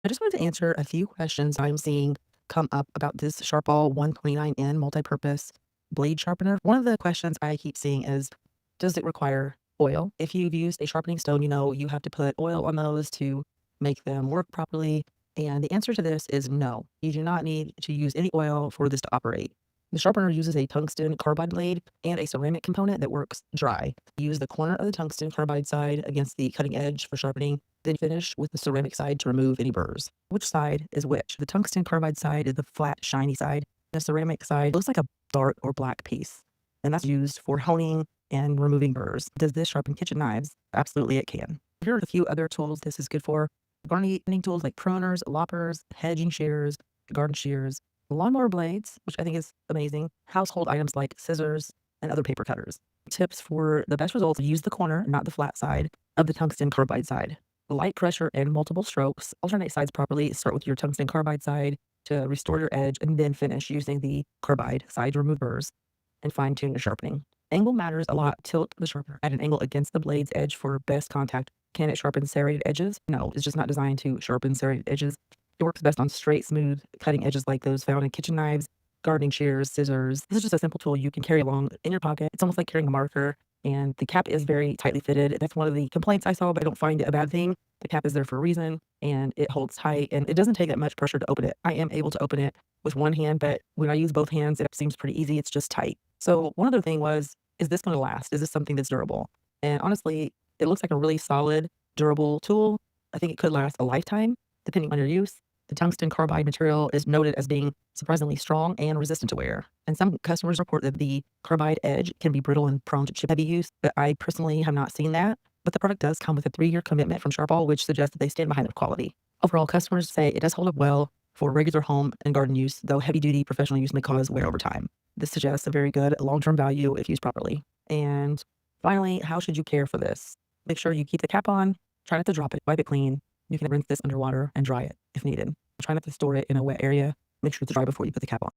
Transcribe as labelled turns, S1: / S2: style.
S1: I just wanted to answer a few questions I'm seeing come up about this Sharpal 129N multi-purpose blade sharpener. One of the questions I keep seeing is, does it require oil? If you've used a sharpening stone, you know you have to put oil on those to make them work properly. And the answer to this is no. You do not need to use any oil for this to operate. The sharpener uses a tungsten carbide blade and a ceramic component that works dry. Use the corner of the tungsten carbide side against the cutting edge for sharpening, then finish with the ceramic side to remove any burrs. Which side is which? The tungsten carbide side is the flat, shiny side. The ceramic side looks like a dark or black piece, and that's used for honing and removing burrs. Does this sharpen kitchen knives? Absolutely, it can. Here are a few other tools this is good for. Gardening tools like pruners, loppers, hedging shears, garden shears, lawnmower blades, which I think is amazing, household items like scissors and other paper cutters. Tips for the best results: use the corner, not the flat side, of the tungsten carbide side. Light pressure and multiple strokes. Alternate sides properly. Start with your tungsten carbide side to restore your edge, and then finish using the carbide side to remove burrs and fine tune your sharpening. Angle matters a lot. Tilt the sharpener at an angle against the blade's edge for best contact. Can it sharpen serrated edges? No, it's just not designed to sharpen serrated edges. It works best on straight, smooth, cutting edges like those found in kitchen knives, gardening shears, scissors. This is just a simple tool you can carry along in your pocket. It's almost like carrying a marker, and the cap is very tightly fitted. That's one of the complaints I saw, but I don't find it a bad thing. The cap is there for a reason, and it holds tight, and it doesn't take that much pressure to open it. I am able to open it with one hand, but when I use both hands, it seems pretty easy. It's just tight. So one other thing was, is this going to last? Is this something that's durable? And honestly, it looks like a really solid, durable tool. I think it could last a lifetime, depending on your use. The tungsten carbide material is noted as being surprisingly strong and resistant to wear. And some customers report that the carbide edge can be brittle and prone to chip heavy use, but I personally have not seen that. But the product does come with a 3-year commitment from Sharpal, which suggests that they stand behind their quality. Overall, customers say it does hold up well for regular home and garden use, though heavy-duty professional use may cause wear over time. This suggests a very good long-term value if used properly. And finally, how should you care for this? Make sure you keep the cap on, try not to drop it, wipe it clean. You can rinse this underwater and dry it if needed. Try not to store it in a wet area. Make sure it's dry before you put the cap on.